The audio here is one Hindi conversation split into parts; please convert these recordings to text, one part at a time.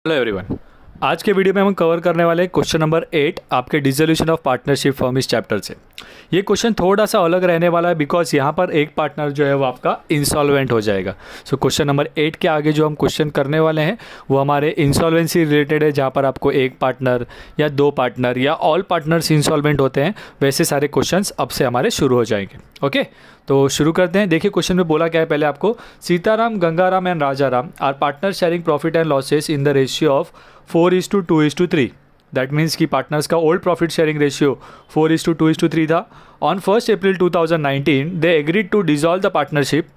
Hello everyone. आज के वीडियो में हम कवर करने वाले हैं क्वेश्चन नंबर 8 आपके डिसोल्यूशन ऑफ पार्टनरशिप फर्म इस चैप्टर से। ये क्वेश्चन थोड़ा सा अलग रहने वाला है बिकॉज यहाँ पर एक पार्टनर जो है वो आपका इंसॉल्वेंट हो जाएगा। सो क्वेश्चन नंबर 8 के आगे जो हम क्वेश्चन करने वाले हैं वो हमारे इंसॉल्वेंसी रिलेटेड है, जहाँ पर आपको एक पार्टनर या दो पार्टनर या ऑल पार्टनर्स इंसॉल्वेंट होते हैं, वैसे सारे क्वेश्चन अब से हमारे शुरू हो जाएंगे। ओके, तो शुरू करते हैं। देखिए क्वेश्चन में बोला क्या है, पहले आपको Sitaram, Gangaram and Rajaram are partner sharing profit and losses in the ratio of 4:2:3। That means कि पार्टनर्स का ओल्ड प्रॉफिट शेयरिंग रेशियो 4:2:3 था। On 1 April 2019 they agreed to dissolve the partnership.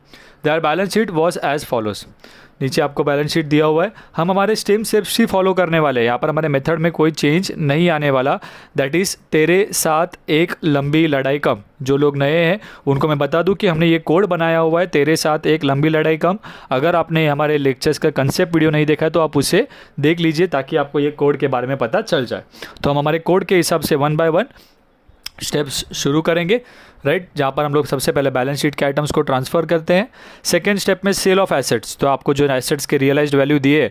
Their balance sheet was as follows. नीचे आपको बैलेंस शीट दिया हुआ है। हम हमारे स्टेम स्टेप्स ही फॉलो करने वाले हैं, यहाँ पर हमारे मेथड में कोई चेंज नहीं आने वाला। दैट इज़ तेरे साथ एक लंबी लड़ाई कम। जो लोग नए हैं उनको मैं बता दूं कि हमने ये कोड बनाया हुआ है, तेरे साथ एक लंबी लड़ाई कम। अगर आपने हमारे लेक्चर्स का कंसेप्ट वीडियो नहीं देखा है तो आप उसे देख लीजिए ताकि आपको ये कोड के बारे में पता चल जाए। तो हम हमारे कोड के हिसाब से 1 बाय 1 स्टेप्स शुरू करेंगे, राइट। जहाँ पर हम लोग सबसे पहले बैलेंस शीट के आइटम्स को ट्रांसफ़र करते हैं। सेकेंड स्टेप में सेल ऑफ एसेट्स, तो आपको जो एसेट्स के रियलाइज्ड वैल्यू दिए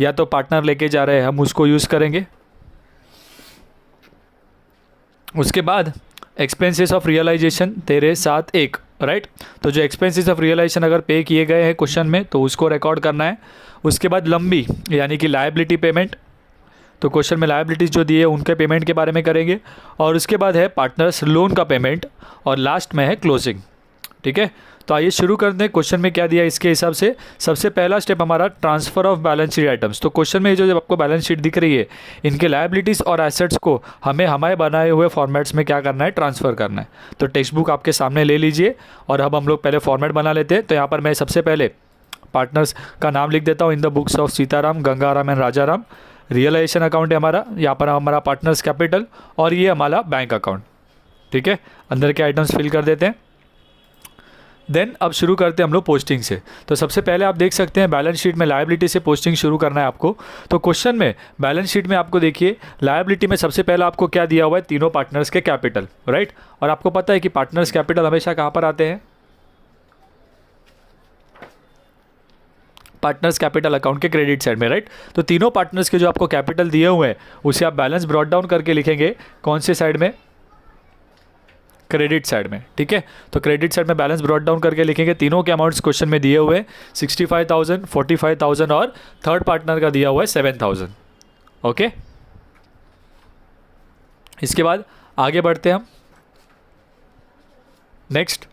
या तो पार्टनर लेके जा रहे हैं, हम उसको यूज़ करेंगे। उसके बाद एक्सपेंसेस ऑफ रियलाइजेशन तेरे साथ एक, राइट। तो जो एक्सपेंसेस ऑफ रियलाइजेशन अगर पे किए गए हैं क्वेश्चन में तो उसको रिकॉर्ड करना है। उसके बाद लंबी यानी कि लायबिलिटी पेमेंट, तो क्वेश्चन में लायबिलिटीज़ जो दिए उनके पेमेंट के बारे में करेंगे। और उसके बाद है पार्टनर्स लोन का पेमेंट और लास्ट में है क्लोजिंग। ठीक है, तो आइए शुरू करते हैं। क्वेश्चन में क्या दिया इसके हिसाब से सबसे पहला स्टेप हमारा transfer of balance sheet items. तो क्वेश्चन में जो जब आपको बैलेंस शीट दिख रही है, इनके लायबिलिटीज़ और एसेट्स को हमें हमारे बनाए हुए फॉर्मेट्स में क्या करना है, ट्रांसफ़र करना है। तो टेक्स्ट बुक आपके सामने ले लीजिए और अब हम लोग पहले फॉर्मेट बना लेते हैं। तो यहाँ पर मैं सबसे पहले पार्टनर्स का नाम लिख देता हूँ in the books of Sitaram, Gangaram and Rajaram. Realisation account है हमारा, यहाँ पर हमारा पार्टनर्स कैपिटल और ये हमारा बैंक अकाउंट। ठीक है, अंदर के आइटम्स फिल कर देते हैं। देन अब शुरू करते हैं हम लोग पोस्टिंग से। तो सबसे पहले आप देख सकते हैं बैलेंस शीट में लायबिलिटी से पोस्टिंग शुरू करना है आपको। तो क्वेश्चन में बैलेंस शीट में आपको देखिए लायबिलिटी में सबसे पहले आपको क्या दिया हुआ है, तीनों पार्टनर्स के कैपिटल, राइट। और आपको पता है कि पार्टनर्स कैपिटल हमेशा कहाँ पर आते हैं, पार्टनर्स कैपिटल अकाउंट के क्रेडिट साइड में, राइट। तो तीनों पार्टनर्स के जो आपको कैपिटल दिए हुए हैं उसे आप बैलेंस ब्रॉट डाउन करके लिखेंगे कौन से साइड में, क्रेडिट साइड में। ठीक है, तो क्रेडिट साइड में बैलेंस ब्रॉट डाउन करके लिखेंगे। तीनों के अमाउंट्स क्वेश्चन में दिए हुए हैं 65,000, 45,000 और थर्ड पार्टनर का दिया हुआ है 7,000। ओके, इसके बाद आगे बढ़ते हैं हम नेक्स्ट।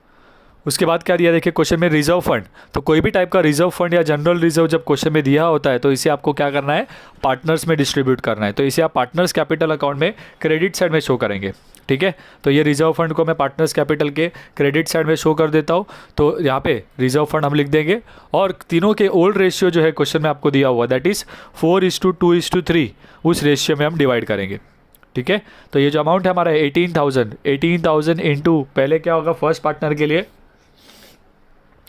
उसके बाद क्या दिया देखिए क्वेश्चन में रिजर्व फंड। तो कोई भी टाइप का रिजर्व फंड या जनरल रिजर्व जब क्वेश्चन में दिया होता है तो इसे आपको क्या करना है, पार्टनर्स में डिस्ट्रीब्यूट करना है। तो इसे आप पार्टनर्स कैपिटल अकाउंट में क्रेडिट साइड में शो करेंगे। ठीक है, तो ये रिजर्व फंड को मैं पार्टनर्स कैपिटल के क्रेडिट साइड में शो कर देता हूँ। तो यहाँ पे रिजर्व फंड हम लिख देंगे और तीनों के ओल्ड रेशियो जो है क्वेश्चन में आपको दिया हुआ दैट इज़ 4:2:3, उस रेशियो में हम डिवाइड करेंगे। ठीक है, तो ये जो अमाउंट है हमारा 18,000 इंटू पहले क्या होगा, फर्स्ट पार्टनर के लिए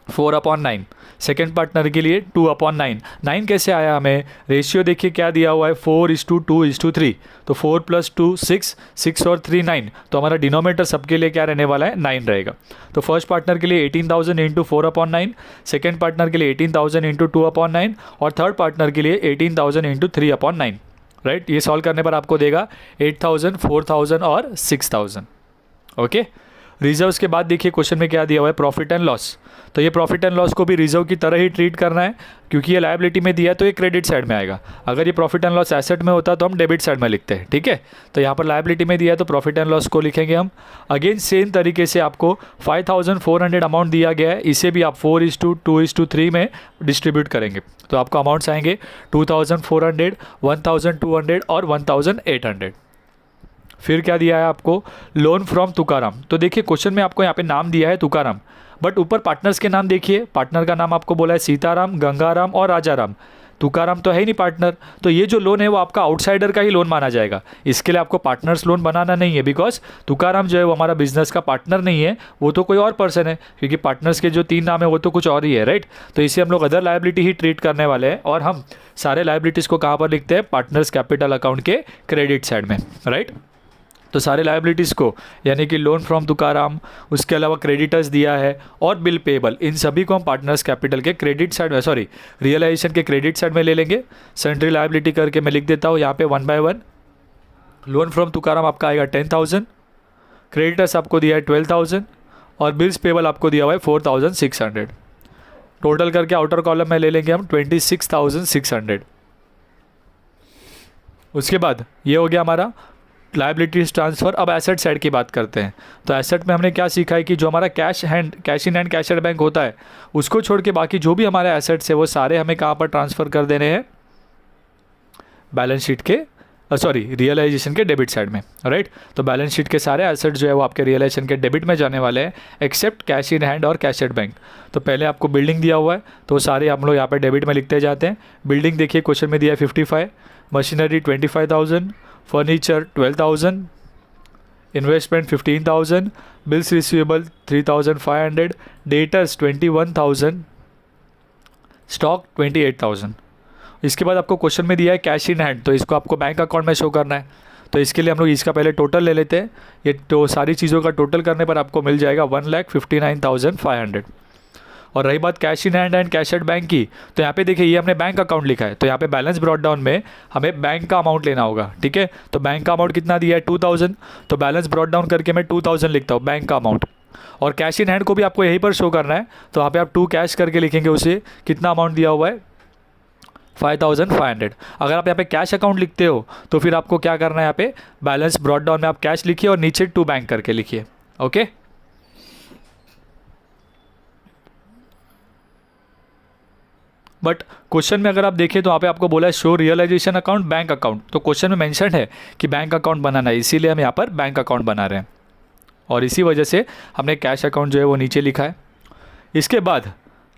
4/9, सेकेंड पार्टनर के लिए 2/9। 9 कैसे आया हमें, रेशियो देखिए क्या दिया हुआ है 4:2:3। तो 4 + 2 6, 6 और 3 9। तो हमारा डिनोमिनेटर सबके लिए क्या रहने वाला है, 9 रहेगा। तो फर्स्ट पार्टनर के लिए 18,000 इंटू 4/9, सेकेंड पार्टनर के लिए 18,000 इंटू 2/9 और थर्ड पार्टनर के लिए 18,000 इंटू 3/9, राइट। ये सॉल्व करने पर आपको देगा 8,000, 4,000 और 6,000। ओके, रिजर्व्स के बाद देखिए क्वेश्चन में क्या दिया हुआ है, प्रॉफिट एंड लॉस। तो ये प्रॉफिट एंड लॉस को भी रिजर्व की तरह ही ट्रीट करना है क्योंकि ये लायबिलिटी में दिया है तो ये क्रेडिट साइड में आएगा। अगर ये प्रॉफिट एंड लॉस एसेट में होता तो हम डेबिट साइड में लिखते हैं। ठीक है, तो यहाँ पर लायबिलिटी में दिया है तो प्रॉफिट एंड लॉस को लिखेंगे हम। अगेन सेम तरीके से आपको 5,400 अमाउंट दिया गया है, इसे भी आप 4:2:3 में डिस्ट्रीब्यूट करेंगे। तो आपको अमाउंट्स आएंगे 2,400, 1,200 और 1,800। फिर क्या दिया है आपको, लोन फ्रॉम तुकाराम। तो देखिए क्वेश्चन में आपको यहाँ पे नाम दिया है तुकाराम, बट ऊपर पार्टनर्स के नाम देखिए, पार्टनर का नाम आपको बोला है सीताराम, गंगाराम और राजाराम। तुकाराम तो है ही नहीं पार्टनर, तो ये जो लोन है वो आपका आउटसाइडर का ही लोन माना जाएगा। इसके लिए आपको पार्टनर्स लोन बनाना नहीं है बिकॉज तुकाराम जो है वो हमारा बिजनेस का पार्टनर नहीं है, वो तो कोई और पर्सन है क्योंकि पार्टनर्स के जो 3 नाम है वो तो कुछ और ही है, राइट। तो इसे हम लोग अदर लायबिलिटी ही ट्रीट करने वाले हैं और हम सारे लायबिलिटीज़ को कहाँ पर लिखते हैं, पार्टनर्स कैपिटल अकाउंट के क्रेडिट साइड में, राइट। तो सारे लायबिलिटीज़ को यानी कि लोन फ्रॉम तुकाराम, उसके अलावा क्रेडिटर्स दिया है और बिल पेबल, इन सभी को हम पार्टनर्स कैपिटल के क्रेडिट साइड में, सॉरी रियलाइजेशन के क्रेडिट साइड में ले लेंगे। सन्ड्री लायबिलिटी करके मैं लिख देता हूँ यहाँ पे 1 बाय 1। लोन फ्रॉम तुकाराम आपका आएगा 10,000, क्रेडिटर्स आपको दिया है 12,000 और बिल्स पेबल आपको दिया हुआ है 4,600। टोटल करके आउटर कॉलम में ले लेंगे हम 26,600। उसके बाद ये हो गया हमारा लायबिलिटीज ट्रांसफ़र। अब एसेट साइड की बात करते हैं। तो एसेट में हमने क्या सीखा है कि जो हमारा cash in hand cash at bank होता है, उसको छोड़ के बाकी जो भी हमारे एसेट्स है वो सारे हमें कहाँ पर ट्रांसफ़र कर देने हैं, बैलेंस शीट के रियलाइजेशन के डेबिट साइड में, राइट। तो बैलेंस शीट के सारे एसेट जो है वो आपके रियलाइजेशन के डेबिट में जाने वाले हैं, एक्सेप्ट कैश इन हैंड और कैश एट बैंक। तो पहले आपको बिल्डिंग दिया हुआ है तो सारे हम लोग यहाँ पे डेबिट में लिखते जाते हैं। बिल्डिंग देखिए क्वेश्चन में दिया है 55, machinery 25,000, furniture 12,000, investment 15,000, bills receivable 3,500, debtors 21,000, stock 28,000। इसके बाद आपको क्वेश्चन में दिया है कैश इन हैंड, तो इसको आपको बैंक अकाउंट में शो करना है। तो इसके लिए हम लोग इसका पहले टोटल ले लेते हैं। ये तो सारी चीज़ों का टोटल करने पर आपको मिल जाएगा 1,59,500। और रही बात cash in hand and cash at bank की, तो यहाँ पे देखिए ये हमने बैंक अकाउंट लिखा है, तो यहाँ पे बैलेंस ब्रॉट डाउन में हमें बैंक का अमाउंट लेना होगा, ठीक है। तो बैंक का अमाउंट कितना दिया है 2,000, तो बैलेंस ब्रॉट डाउन करके मैं 2,000 लिखता हूँ बैंक का अमाउंट। और कैश इन हैंड को भी आपको यहीं पर शो करना है, तो वहाँ पे आप 2 कैश करके लिखेंगे उसे, कितना अमाउंट दिया हुआ है 5,500। अगर आप यहाँ पे कैश अकाउंट लिखते हो तो फिर आपको क्या करना है, यहाँ पे बैलेंस ब्रॉट डाउन में आप कैश लिखिए और नीचे 2 बैंक करके लिखिए, ओके। बट क्वेश्चन में अगर आप देखें तो वहाँ पे आपको बोला है show realisation account bank account, तो क्वेश्चन में मेंशन है कि बैंक अकाउंट बनाना है, इसीलिए हम यहाँ पर बैंक अकाउंट बना रहे हैं और इसी वजह से हमने कैश अकाउंट जो है वो नीचे लिखा है। इसके बाद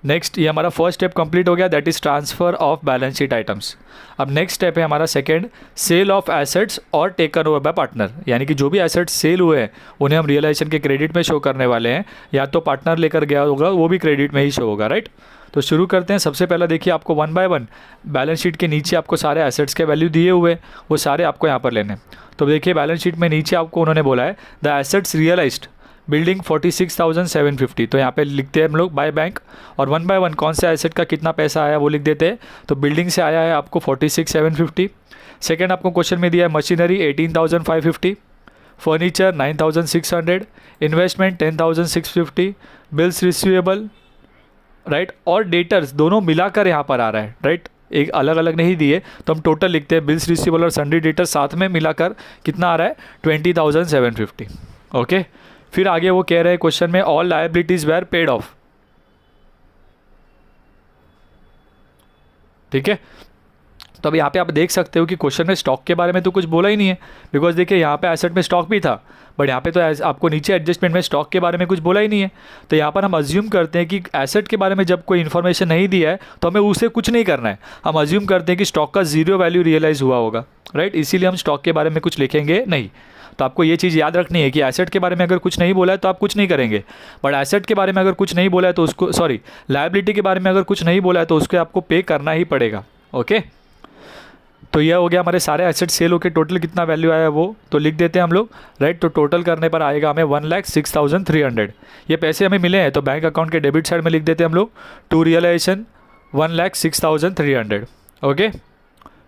नेक्स्ट ये हमारा फर्स्ट स्टेप कंप्लीट हो गया, that is transfer of balance sheet items. अब नेक्स्ट स्टेप है हमारा सेकंड, सेल ऑफ एसेट्स और टेकन ओवर बाय पार्टनर, यानी कि जो भी एसेट्स सेल हुए हैं उन्हें हम रियलाइजेशन के क्रेडिट में शो करने वाले हैं, या तो पार्टनर लेकर गया होगा वो भी क्रेडिट में ही शो होगा, राइट। तो शुरू करते हैं। सबसे पहला देखिए आपको 1 बाय 1 बैलेंस शीट के नीचे आपको सारे एसेट्स के वैल्यू दिए हुए वो सारे आपको यहाँ पर लेने। तो देखिए बैलेंस शीट में नीचे आपको उन्होंने बोला है द एसेट्स रियलाइज्ड बिल्डिंग 46,750, तो यहाँ पे लिखते हैं हम लोग बाय बैंक, और 1 बाय 1 कौन सा एसेट का कितना पैसा आया वो लिख देते हैं। तो बिल्डिंग से आया है आपको 46,750। सेकेंड आपको क्वेश्चन में दिया है machinery 18,550, furniture 9,600, investment 10,650, bills receivable, right, और डेटर्स दोनों मिलाकर यहाँ पर आ रहा है, राइट, एक अलग अलग नहीं दिए, तो हम टोटल लिखते हैं बिल्स रिसीवेबल और सन्ड्री डेटर साथ में मिलाकर कितना आ रहा है 20,750, ओके। फिर आगे वो कह रहे हैं क्वेश्चन में all liabilities were paid of, ठीक है। तो अब यहाँ पे आप देख सकते हो कि क्वेश्चन में स्टॉक के बारे में तो कुछ बोला ही नहीं है, बिकॉज देखिए यहाँ पे एसेट में स्टॉक भी था, बट यहाँ पे तो आपको नीचे एडजस्टमेंट में स्टॉक के बारे में कुछ बोला ही नहीं है। तो यहाँ पर हम अज्यूम करते हैं कि एसेट के बारे में जब कोई इन्फॉर्मेशन नहीं दिया है तो हमें उसे कुछ नहीं करना है, हम अज्यूम करते हैं कि स्टॉक का 0 वैल्यू रियलाइज हुआ होगा, राइट, इसीलिए हम स्टॉक के बारे में कुछ लिखेंगे नहीं। तो आपको ये चीज़ याद रखनी है कि एसेट के बारे में अगर कुछ नहीं बोला है तो आप कुछ नहीं करेंगे, बट एसेट के बारे में अगर कुछ नहीं बोला है तो उसको, सॉरी लायबिलिटी के बारे में अगर कुछ नहीं बोला है तो उसको आपको पे करना ही पड़ेगा, ओके। तो यह हो गया हमारे सारे एसेट सेल होकर टोटल कितना वैल्यू आया है वो तो लिख देते हैं हम लोग, राइट। तो टोटल करने पर आएगा हमें 1,06,300। ये पैसे हमें मिले हैं तो बैंक अकाउंट के डेबिट साइड में लिख देते हैं हम लोग टू रियलाइजेशन 1,06,300, ओके।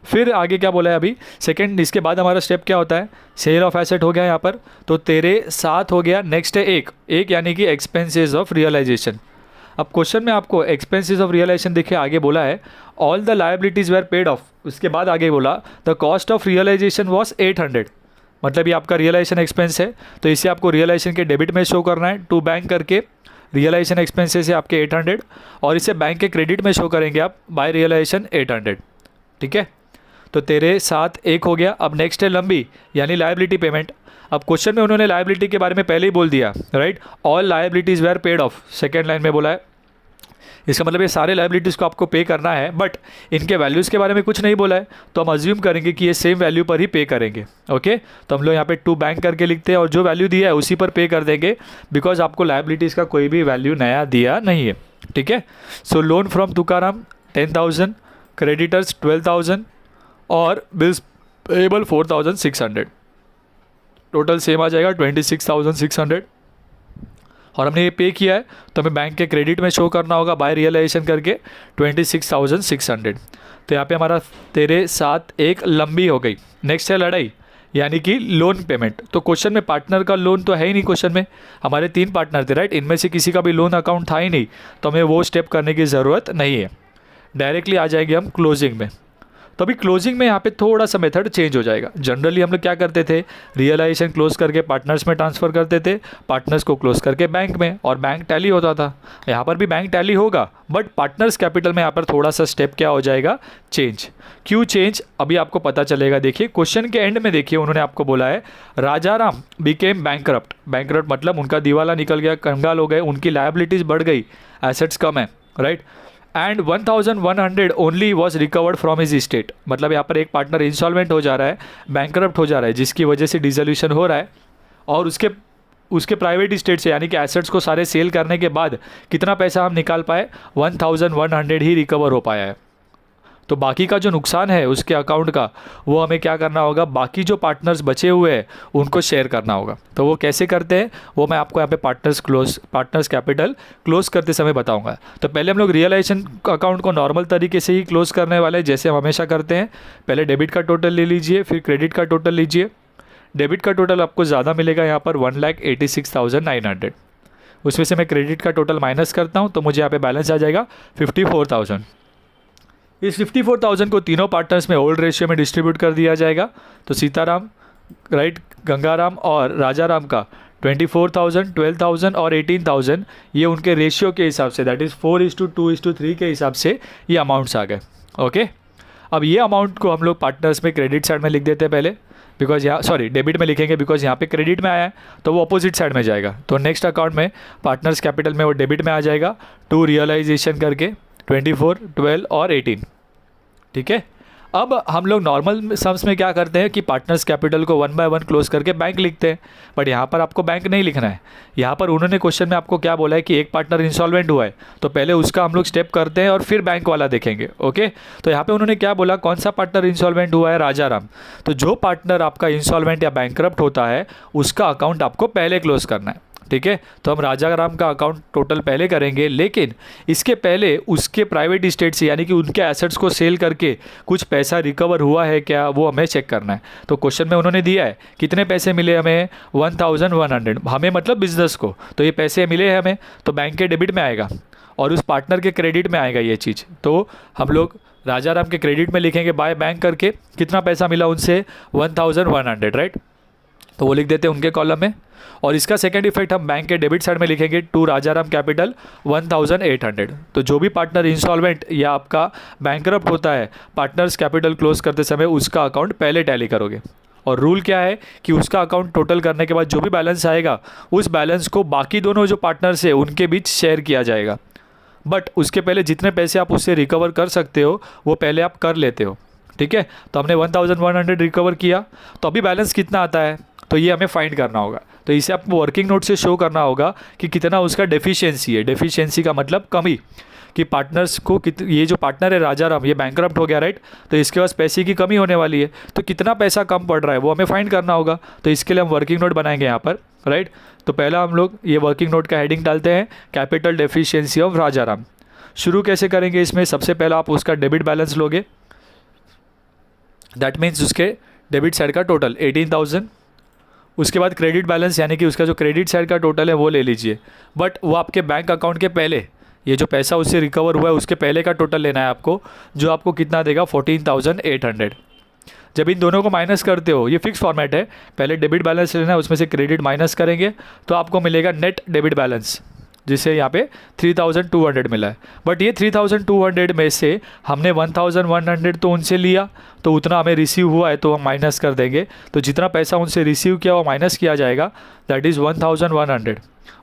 फिर आगे क्या बोला है अभी सेकंड, इसके बाद हमारा स्टेप क्या होता है, सेल ऑफ एसेट हो गया यहाँ पर, तो तेरे साथ हो गया। नेक्स्ट है एक यानी कि एक्सपेंसेस ऑफ रियलाइजेशन। अब क्वेश्चन में आपको एक्सपेंसेस ऑफ रियलाइजेशन देखिए आगे बोला है all the liabilities were paid off, उसके बाद आगे बोला the cost of realisation was 800, मतलब ये आपका रियलाइजेशन एक्सपेंस है, तो इसे आपको रियलाइजेशन के डेबिट में शो करना है, टू बैंक करके रियलाइजेशन एक्सपेंसेस है आपके 800 और इसे बैंक के क्रेडिट में शो करेंगे आप बाय रियलाइजेशन 800, ठीक है। तो तेरे साथ एक हो गया। अब नेक्स्ट है लंबी यानी लायबिलिटी पेमेंट। अब क्वेश्चन में उन्होंने लायबिलिटी के बारे में पहले ही बोल दिया, right, all liabilities were paid of, second line में बोला है, इसका मतलब ये सारे लायबिलिटीज़ को आपको पे करना है, बट इनके वैल्यूज़ के बारे में कुछ नहीं बोला है, तो हम अज्यूम करेंगे कि ये सेम वैल्यू पर ही पे करेंगे, ओके। तो हम लोग यहाँ पे टू बैंक करके लिखते हैं और जो वैल्यू दिया है उसी पर पे कर देंगे, बिकॉज आपको लायबिलिटीज़ का कोई भी वैल्यू नया दिया नहीं है, ठीक है। सो लोन फ्रॉम तुकाराम 10,000, क्रेडिटर्स 12,000 और बिल्स पेबल 4,600, टोटल सेम आ जाएगा 26,600 और हमने ये पे किया है तो हमें बैंक के क्रेडिट में शो करना होगा बाय रियलाइजेशन करके 26,600। तो यहाँ पे हमारा तेरे साथ एक लंबी हो गई। नेक्स्ट है लड़ाई यानी कि लोन पेमेंट। तो क्वेश्चन में पार्टनर का लोन तो है ही नहीं, क्वेश्चन में हमारे 3 पार्टनर थे राइट, इनमें से किसी का भी लोन अकाउंट था ही नहीं, तो हमें वो स्टेप करने की ज़रूरत नहीं है। डायरेक्टली आ जाएंगे हम क्लोजिंग में। तो अभी क्लोजिंग में यहाँ पे थोड़ा सा मेथड चेंज हो जाएगा। जनरली हम लोग क्या करते थे, रियलाइजेशन क्लोज करके पार्टनर्स में ट्रांसफ़र करते थे, पार्टनर्स को क्लोज करके बैंक में, और बैंक टैली होता था। यहाँ पर भी बैंक टैली होगा बट पार्टनर्स कैपिटल में यहाँ पर थोड़ा सा स्टेप क्या हो जाएगा, चेंज। क्यों चेंज अभी आपको पता चलेगा। देखिए क्वेश्चन के एंड में देखिए उन्होंने आपको बोला है राजाराम बिकेम बैंकरप्ट। बैंकरप्ट मतलब उनका दिवाला निकल गया, कंगाल हो गए, उनकी लायबिलिटीज़ बढ़ गई, एसेट्स कम है right. And 1,100 only was recovered from his state. मतलब यहाँ पर एक पार्टनर इंसॉल्वेंट हो जा रहा है, बैंकरप्ट हो जा रहा है, जिसकी वजह से डिसोल्यूशन हो रहा है, और उसके प्राइवेट स्टेट से यानी कि एसेट्स को सारे सेल करने के बाद कितना पैसा हम निकाल पाए, 1,100 ही रिकवर हो पाया है। तो बाकी का जो नुकसान है उसके अकाउंट का, वो हमें क्या करना होगा, बाकी जो पार्टनर्स बचे हुए हैं उनको शेयर करना होगा। तो वो कैसे करते हैं वो मैं आपको यहाँ पे पार्टनर्स कैपिटल क्लोज करते समय बताऊंगा। तो पहले हम लोग रियलाइजेशन अकाउंट को नॉर्मल तरीके से ही क्लोज करने वाले हैं, जैसे हम हमेशा करते हैं। पहले डेबिट का टोटल ले लीजिए, फिर क्रेडिट का टोटल लीजिए। डेबिट का टोटल आपको ज़्यादा मिलेगा यहाँ पर 1,86,900। उसमें से मैं क्रेडिट का टोटल माइनस करता हूँ तो मुझे यहाँ पे बैलेंस आ जाएगा 54,000। इस 54,000 को तीनों पार्टनर्स में ओल्ड रेशियो में डिस्ट्रीब्यूट कर दिया जाएगा। तो सीताराम राइट, गंगाराम और राजाराम का 24,000, 12,000 और 18,000 ये उनके रेशियो के हिसाब से, दैट इज़ 4:2:3 के हिसाब से ये अमाउंट्स आ गए। ओके, अब ये अमाउंट को हम लोग पार्टनर्स में क्रेडिट साइड में लिख देते हैं पहले, बिकॉज यहाँ डेबिट में लिखेंगे बिकॉज यहाँ पे क्रेडिट में आया है, तो वो अपोजिट साइड में जाएगा। तो नेक्स्ट अकाउंट में पार्टनर्स कैपिटल में वो डेबिट में आ जाएगा, टू रियलाइजेशन करके 24, 12 और 18। ठीक है, अब हम लोग नॉर्मल सम्स में क्या करते हैं कि पार्टनर्स कैपिटल को 1 बाय 1 क्लोज करके बैंक लिखते हैं, बट यहाँ पर आपको बैंक नहीं लिखना है। यहाँ पर उन्होंने क्वेश्चन में आपको क्या बोला है कि एक पार्टनर इंसॉल्वेंट हुआ है, तो पहले उसका हम लोग स्टेप करते हैं और फिर बैंक वाला देखेंगे। ओके, तो यहाँ पे उन्होंने क्या बोला, कौन सा पार्टनर इंसॉल्वेंट हुआ है, राजाराम। तो जो पार्टनर आपका इंसॉल्वेंट या बैंकरप्ट होता है उसका अकाउंट आपको पहले क्लोज करना है। ठीक है, तो हम राजाराम का अकाउंट टोटल पहले करेंगे, लेकिन इसके पहले उसके प्राइवेट स्टेट से यानी कि उनके एसेट्स को सेल करके कुछ पैसा रिकवर हुआ है क्या, वो हमें चेक करना है। तो क्वेश्चन में उन्होंने दिया है कितने पैसे मिले हमें, 1,100, हमें मतलब बिजनेस को, तो ये पैसे मिले हैं हमें, तो बैंक के डेबिट में आएगा और उस पार्टनर के क्रेडिट में आएगा ये चीज़। तो हम लोग राजाराम के क्रेडिट में लिखेंगे बाय बैंक करके, कितना पैसा मिला उनसे, 1,100 राइट, तो वो लिख देते हैं उनके कॉलम में। और इसका सेकंड इफेक्ट हम बैंक के डेबिट साइड में लिखेंगे, टू राजाराम कैपिटल 1,800। तो जो भी पार्टनर इंसॉल्वेंट या आपका बैंकरप्ट होता है, पार्टनर्स कैपिटल क्लोज करते समय उसका अकाउंट पहले टैली करोगे। और रूल क्या है कि उसका अकाउंट टोटल करने के बाद जो भी बैलेंस आएगा उस बैलेंस को बाकी दोनों जो पार्टनर्स है उनके बीच शेयर किया जाएगा, बट उसके पहले जितने पैसे आप उससे रिकवर कर सकते हो वो पहले आप कर लेते हो। ठीक है, तो हमने 1,100 रिकवर किया, तो अभी बैलेंस कितना आता है तो ये हमें फाइंड करना होगा। तो इसे आपको वर्किंग नोट से शो करना होगा कि कितना उसका डेफिशिएंसी है। डेफिशिएंसी का मतलब कमी, कि पार्टनर्स को ये जो पार्टनर है राजाराम ये बैंकरप्ट हो गया राइट, तो इसके पास पैसे की कमी होने वाली है, तो कितना पैसा कम पड़ रहा है वो हमें फाइंड करना होगा। तो इसके लिए हम वर्किंग नोट बनाएंगे यहाँ पर राइट। तो पहला हम लोग ये वर्किंग नोट का हेडिंग डालते हैं, कैपिटल डेफिशिएंसी ऑफ राजाराम। शुरू कैसे करेंगे इसमें, सबसे पहला आप उसका डेबिट बैलेंस लोगे, दैट मीन्स उसके डेबिट साइड का टोटल 18,000। उसके बाद क्रेडिट बैलेंस यानी कि उसका जो क्रेडिट साइड का टोटल है वो ले लीजिए, बट वो आपके बैंक अकाउंट के पहले, ये जो पैसा उससे रिकवर हुआ है उसके पहले का टोटल लेना है आपको, जो आपको कितना देगा 14,800। जब इन दोनों को माइनस करते हो, ये फिक्स फॉर्मेट है, पहले डेबिट बैलेंस लेना है, उसमें से क्रेडिट माइनस करेंगे तो आपको मिलेगा नेट डेबिट बैलेंस, जिससे यहाँ पे 3,200 मिला है। बट ये 3,200 में से हमने 1,100 तो उनसे लिया, तो उतना हमें रिसीव हुआ है तो हम माइनस कर देंगे। तो जितना पैसा उनसे रिसीव किया वो माइनस किया जाएगा, दैट इज़ 1,100।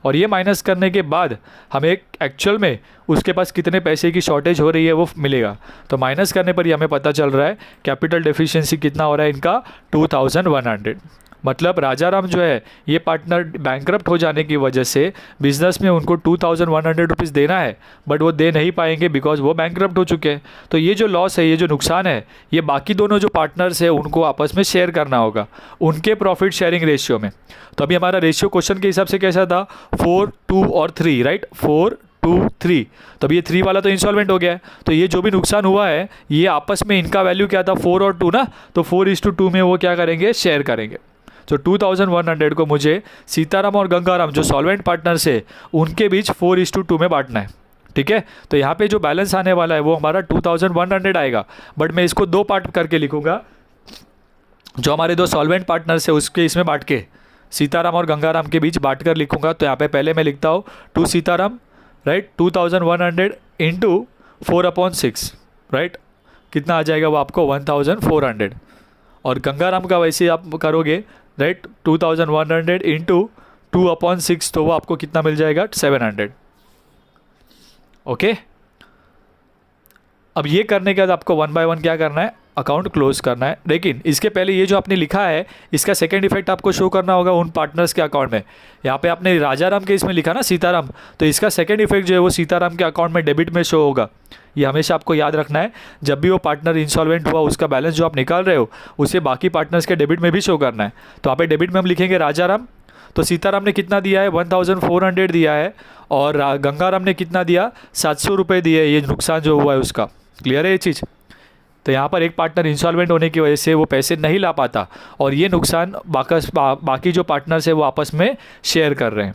और ये माइनस करने के बाद हमें एक्चुअल में उसके पास कितने पैसे की शॉर्टेज हो रही है वो मिलेगा। तो माइनस करने पर ही हमें पता चल रहा है कैपिटल डेफिशिएंसी कितना हो रहा है इनका, 2,100। मतलब राजाराम जो है ये पार्टनर बैंकरप्ट हो जाने की वजह से बिजनेस में उनको 2100 रुपीज़ देना है, बट वो दे नहीं पाएंगे बिकॉज वो बैंकरप्ट हो चुके हैं। तो ये जो लॉस है, ये जो नुकसान है, ये बाकी दोनों जो पार्टनर्स है उनको आपस में शेयर करना होगा उनके प्रॉफिट शेयरिंग रेशियो में। तो अभी हमारा रेशियो क्वेश्चन के हिसाब से कैसा था, 4, 2 और 3, राइट, 4, 2, 3। तो अभी ये 3 वाला तो इंस्टॉलमेंट हो गया है, तो ये जो भी नुकसान हुआ है ये आपस में इनका वैल्यू क्या था, 4 और 2 ना, तो 4:2 में वो क्या करेंगे, शेयर करेंगे। तो 2100 को मुझे सीताराम और गंगाराम जो सॉल्वेंट पार्टनर्स है उनके बीच 4:2 में बांटना है, ठीक है। तो यहाँ पे जो बैलेंस आने वाला है वो हमारा 2100 आएगा, बट मैं इसको 2 पार्ट करके लिखूंगा। जो हमारे 2 सॉल्वेंट पार्टनर्स है उसके इसमें बांट के, सीताराम और गंगाराम के बीच बांट कर लिखूंगा। तो यहाँ पे पहले मैं लिखता हूँ 2 सीताराम, राइट, 2100 इंटू 4/6, राइट, कितना आ जाएगा वो आपको 1400। और गंगाराम का वैसे आप करोगे, राइट, 2100 इंटू 2/6, तो वो आपको कितना मिल जाएगा, 700। ओके, अब ये करने के बाद आपको 1 बाय 1 क्या करना है, अकाउंट क्लोज करना है। लेकिन इसके पहले ये जो आपने लिखा है इसका सेकंड इफेक्ट आपको शो करना होगा उन पार्टनर्स के अकाउंट में। यहाँ पे आपने राजाराम के इसमें लिखा ना सीताराम, तो इसका सेकंड इफेक्ट जो है वो सीताराम के अकाउंट में डेबिट में शो होगा। ये हमेशा आपको याद रखना है, जब भी वो पार्टनर इंसॉल्वेंट हुआ उसका बैलेंस जो आप निकाल रहे हो उसे बाकी पार्टनर्स के डेबिट में भी शो करना है। तो यहाँ पे डेबिट में हम लिखेंगे राजाराम, तो सीताराम ने कितना दिया है, 1400 दिया है, और गंगाराम ने कितना दिया, 700 रुपये दिए, ये नुकसान जो हुआ है उसका। क्लियर है ये चीज़। तो यहाँ पर एक पार्टनर इंसॉल्वेंट होने की वजह से वो पैसे नहीं ला पाता, और ये नुकसान बाकी जो पार्टनर्स है वो आपस में शेयर कर रहे हैं,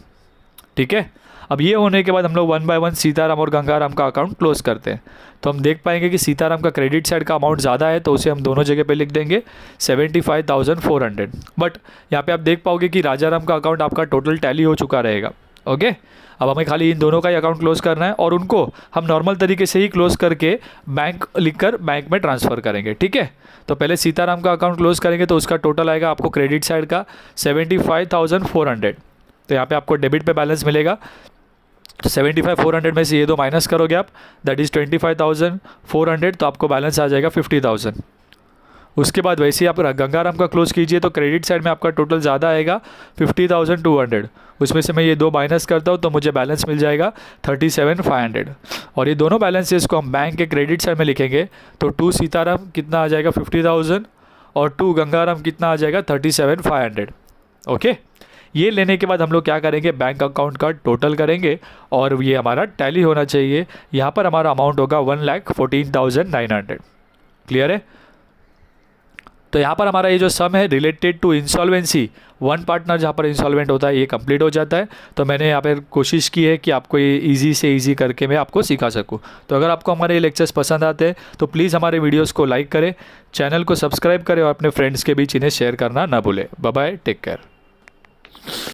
ठीक है। अब ये होने के बाद हम लोग 1 बाय 1 सीताराम और गंगाराम का अकाउंट क्लोज करते हैं। तो हम देख पाएंगे कि सीताराम का क्रेडिट साइड का अमाउंट ज़्यादा है, तो उसे हम दोनों जगह पे लिख देंगे 75,400। बट यहाँ पे आप देख पाओगे कि राजाराम का अकाउंट आपका टोटल टैली हो चुका रहेगा। ओके, अब हमें खाली इन दोनों का ही अकाउंट क्लोज करना है, और उनको हम नॉर्मल तरीके से ही क्लोज करके बैंक लिखकर बैंक में ट्रांसफ़र करेंगे, ठीक है। तो पहले सीताराम का अकाउंट क्लोज करेंगे तो उसका टोटल आएगा आपको क्रेडिट साइड का 75,400। तो यहाँ पे आपको डेबिट पे बैलेंस मिलेगा, तो 75,400 में से ये 2 माइनस करोगे आप, दैट इज़ 25,400, तो आपको बैलेंस आ जाएगा 50,000। उसके बाद वैसे ही आप गंगाराम का क्लोज कीजिए तो क्रेडिट साइड में आपका टोटल ज़्यादा आएगा 50,200, उसमें से मैं ये 2 माइनस करता हूँ तो मुझे बैलेंस मिल जाएगा 37,500। और ये दोनों बैलेंसेस को हम बैंक के क्रेडिट साइड में लिखेंगे तो 2 सीताराम कितना आ जाएगा 50,000, और 2 गंगाराम कितना आ जाएगा 37,500। ओके, ये लेने के बाद हम लोग क्या करेंगे, बैंक अकाउंट का टोटल करेंगे, और ये हमारा टैली होना चाहिए। यहाँ पर हमारा अमाउंट होगा 1,14,900। क्लियर है। तो यहाँ पर हमारा ये जो सम है रिलेटेड टू इंसॉल्वेंसी, 1 पार्टनर जहाँ पर इंसॉल्वेंट होता है ये कंप्लीट हो जाता है। तो मैंने यहाँ पर कोशिश की है कि आपको ये ईजी से ईजी करके मैं आपको सिखा सकूँ। तो अगर आपको हमारे ये लेक्चर्स पसंद आते हैं तो प्लीज़ हमारे वीडियोज़ को लाइक करें, चैनल को सब्सक्राइब करें, और अपने फ्रेंड्स के बीच इन्हें शेयर करना ना भूलें। Bye bye, take care.